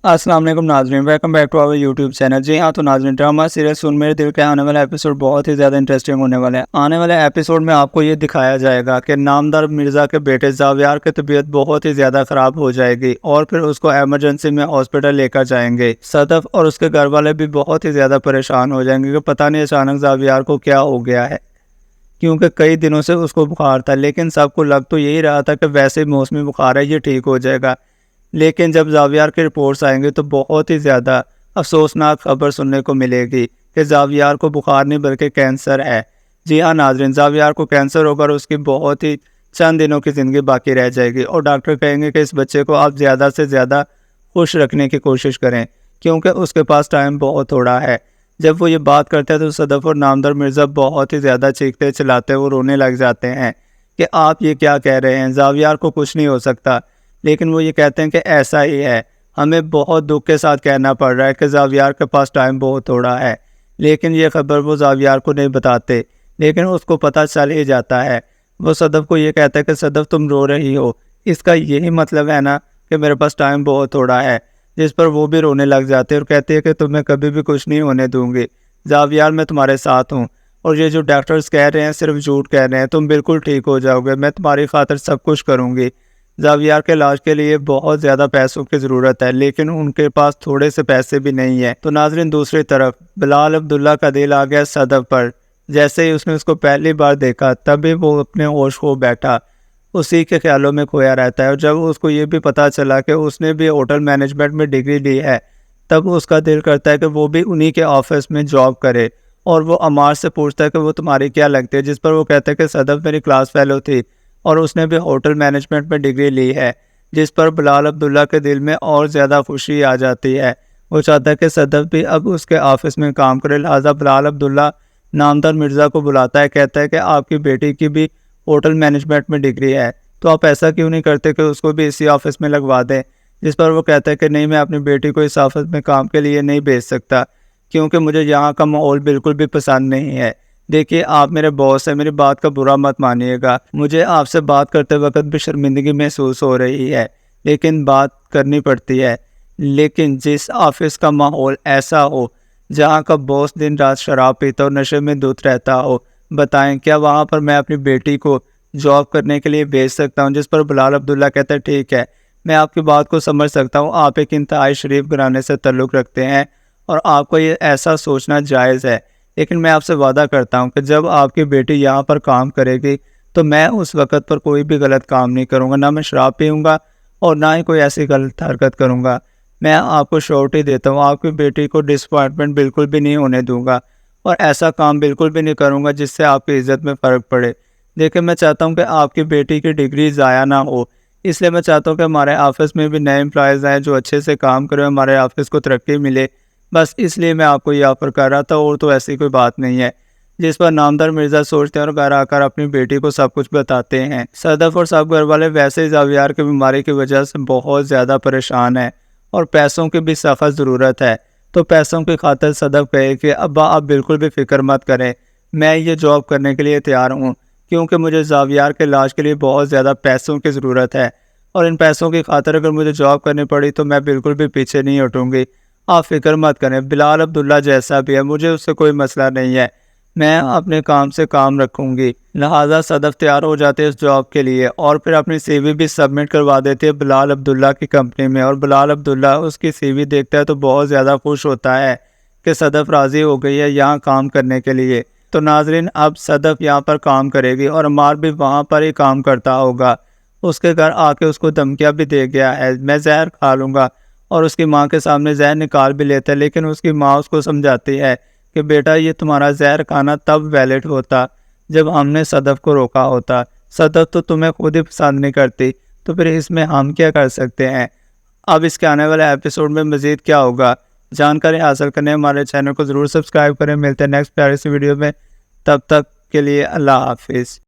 السلام علیکم ناظرین، welcome back to our YouTube channel. جی ہاں تو ناظرین، ڈرامہ سیریز سن میرے دل کے آنے والا ایپیسوڈ بہت ہی زیادہ انٹرسٹنگ ہونے والا ہے۔ آنے والے ایپیسوڈ میں آپ کو یہ دکھایا جائے گا کہ نامدار مرزا کے بیٹے زاویار کی طبیعت بہت ہی زیادہ خراب ہو جائے گی اور پھر اس کو ایمرجنسی میں ہاسپٹل لے کر جائیں گے۔ صدف اور اس کے گھر والے بھی بہت ہی زیادہ پریشان ہو جائیں گے کہ پتہ نہیں اچانک زاویار کو کیا ہو گیا ہے، کیونکہ کئی دنوں سے اس کو بخار تھا، لیکن سب کو لگ تو یہی رہا تھا کہ ویسے موسمی بخار ہے، یہ ٹھیک ہو جائے گا۔ لیکن جب زاویار کی رپورٹس آئیں گی تو بہت ہی زیادہ افسوسناک خبر سننے کو ملے گی کہ زاویار کو بخار نہیں بلکہ کینسر ہے۔ جی ہاں ناظرین، زاویار کو کینسر ہوگا اور اس کی بہت ہی چند دنوں کی زندگی باقی رہ جائے گی، اور ڈاکٹر کہیں گے کہ اس بچے کو آپ زیادہ سے زیادہ خوش رکھنے کی کوشش کریں کیونکہ اس کے پاس ٹائم بہت تھوڑا ہے۔ جب وہ یہ بات کرتے ہیں تو صدف اور نامدار مرزا بہت ہی زیادہ چیختے چلاتے اور رونے لگ جاتے ہیں کہ آپ یہ کیا کہہ رہے ہیں، زاویار کو کچھ نہیں ہو سکتا۔ لیکن وہ یہ کہتے ہیں کہ ایسا ہی ہے، ہمیں بہت دکھ کے ساتھ کہنا پڑ رہا ہے کہ زاویار کے پاس ٹائم بہت تھوڑا ہے۔ لیکن یہ خبر وہ زاویار کو نہیں بتاتے، لیکن اس کو پتہ چل ہی جاتا ہے۔ وہ صدف کو یہ کہتا ہے کہ صدف تم رو رہی ہو، اس کا یہی مطلب ہے نا کہ میرے پاس ٹائم بہت تھوڑا ہے، جس پر وہ بھی رونے لگ جاتے اور کہتے ہیں کہ تمہیں کبھی بھی کچھ نہیں ہونے دوں گی زاویار، میں تمہارے ساتھ ہوں، اور یہ جو ڈاکٹرز کہہ رہے ہیں صرف جھوٹ کہہ رہے ہیں، تم بالکل ٹھیک ہو جاؤ گے، میں تمہاری خاطر سب کچھ کروں گی۔ زاویار کے علاج کے لیے بہت زیادہ پیسوں کی ضرورت ہے، لیکن ان کے پاس تھوڑے سے پیسے بھی نہیں ہیں۔ تو ناظرین، دوسری طرف بلال عبداللہ کا دل آ گیا صدف پر۔ جیسے ہی اس نے اس کو پہلی بار دیکھا تبھی وہ اپنے ہوش کھو بیٹھا، اسی کے خیالوں میں کھویا رہتا ہے، اور جب اس کو یہ بھی پتا چلا کہ اس نے بھی ہوٹل مینجمنٹ میں ڈگری لی ہے تب اس کا دل کرتا ہے کہ وہ بھی انہی کے آفس میں جاب کرے، اور وہ عمار سے پوچھتا ہے کہ وہ تمہاری کیا لگتی ہے، جس پر وہ کہتا ہے کہ صدف میری کلاس فیلو تھی اور اس نے بھی ہوٹل مینجمنٹ میں ڈگری لی ہے، جس پر بلال عبداللہ کے دل میں اور زیادہ خوشی آ جاتی ہے۔ وہ چاہتا ہے کہ صدف بھی اب اس کے آفس میں کام کرے، لہٰذا بلال عبداللہ نامدار مرزا کو بلاتا ہے، کہتا ہے کہ آپ کی بیٹی کی بھی ہوٹل مینجمنٹ میں ڈگری ہے، تو آپ ایسا کیوں نہیں کرتے کہ اس کو بھی اسی آفس میں لگوا دیں، جس پر وہ کہتا ہے کہ نہیں، میں اپنی بیٹی کو اس آفس میں کام کے لیے نہیں بھیج سکتا کیونکہ مجھے یہاں کا ماحول بالکل بھی پسند نہیں ہے۔ دیکھیے، آپ میرے باس ہیں، میری بات کا برا مت مانیے گا، مجھے آپ سے بات کرتے وقت بھی شرمندگی محسوس ہو رہی ہے، لیکن بات کرنی پڑتی ہے۔ لیکن جس آفس کا ماحول ایسا ہو جہاں کا باس دن رات شراب پیتا اور نشے میں دھت رہتا ہو، بتائیں کیا وہاں پر میں اپنی بیٹی کو جاب کرنے کے لیے بھیج سکتا ہوں؟ جس پر بلال عبداللہ کہتا ہے ٹھیک ہے، میں آپ کی بات کو سمجھ سکتا ہوں، آپ ایک انتہائی شریف گھرانے سے تعلق رکھتے ہیں اور آپ کو یہ ایسا سوچنا جائز ہے، لیکن میں آپ سے وعدہ کرتا ہوں کہ جب آپ کی بیٹی یہاں پر کام کرے گی تو میں اس وقت پر کوئی بھی غلط کام نہیں کروں گا، نہ میں شراب پیوں گا اور نہ ہی کوئی ایسی غلط حرکت کروں گا۔ میں آپ کو شورٹی دیتا ہوں، آپ کی بیٹی کو ڈس اپوائنٹمنٹ بالکل بھی نہیں ہونے دوں گا اور ایسا کام بالکل بھی نہیں کروں گا جس سے آپ کی عزت میں فرق پڑے۔ دیکھیں، میں چاہتا ہوں کہ آپ کی بیٹی کی ڈگری ضائع نہ ہو، اس لیے میں چاہتا ہوں کہ ہمارے آفس میں بھی نئے امپلائیز آئیں جو اچھے سے کام کریں، ہمارے آفس کو ترقی ملے، بس اس لیے میں آپ کو یہ آفر کر رہا تھا، اور تو ایسی کوئی بات نہیں ہے۔ جس پر نامدار مرزا سوچتے ہیں اور گھر آ کر اپنی بیٹی کو سب کچھ بتاتے ہیں۔ صدف اور سب گھر والے ویسے ہی زاویار کی بیماری کی وجہ سے بہت زیادہ پریشان ہیں اور پیسوں کی بھی سخت ضرورت ہے، تو پیسوں کی خاطر صدف کہے کہ ابا آپ بالکل بھی فکر مت کریں، میں یہ جاب کرنے کے لیے تیار ہوں کیونکہ مجھے زاویار کے علاج کے لیے بہت زیادہ پیسوں کی ضرورت ہے، اور ان پیسوں کی خاطر اگر مجھے جاب کرنی پڑی تو میں بالکل بھی پیچھے نہیں ہٹوں گی، آپ فکر مت کریں۔ بلال عبداللہ جیسا بھی ہے، مجھے اس سے کوئی مسئلہ نہیں ہے، میں اپنے کام سے کام رکھوں گی۔ لہٰذا صدف تیار ہو جاتے ہیں اس جاب کے لیے اور پھر اپنی سی وی بھی سبمٹ کروا دیتے ہیں بلال عبداللہ کی کمپنی میں، اور بلال عبداللہ اس کی سی وی دیکھتا ہے تو بہت زیادہ خوش ہوتا ہے کہ صدف راضی ہو گئی ہے یہاں کام کرنے کے لیے۔ تو ناظرین، اب صدف یہاں پر کام کرے گی اور عمار بھی وہاں پر ہی کام کرتا ہوگا، اس کے گھر آ کے اس کو دھمکیاں بھی دے گیا ہے، میں زہر کھا لوں گا، اور اس کی ماں کے سامنے زہر نکال بھی لیتا ہے، لیکن اس کی ماں اس کو سمجھاتی ہے کہ بیٹا یہ تمہارا زہر کھانا تب ویلڈ ہوتا جب ہم نے صدف کو روکا ہوتا، صدف تو تمہیں خود ہی پسند نہیں کرتی، تو پھر اس میں ہم کیا کر سکتے ہیں؟ اب اس کے آنے والے ایپیسوڈ میں مزید کیا ہوگا، جانکاری حاصل کرنے ہمارے چینل کو ضرور سبسکرائب کریں۔ ملتے ہیں نیکسٹ پیاری سی ویڈیو میں، تب تک کے لیے اللہ حافظ۔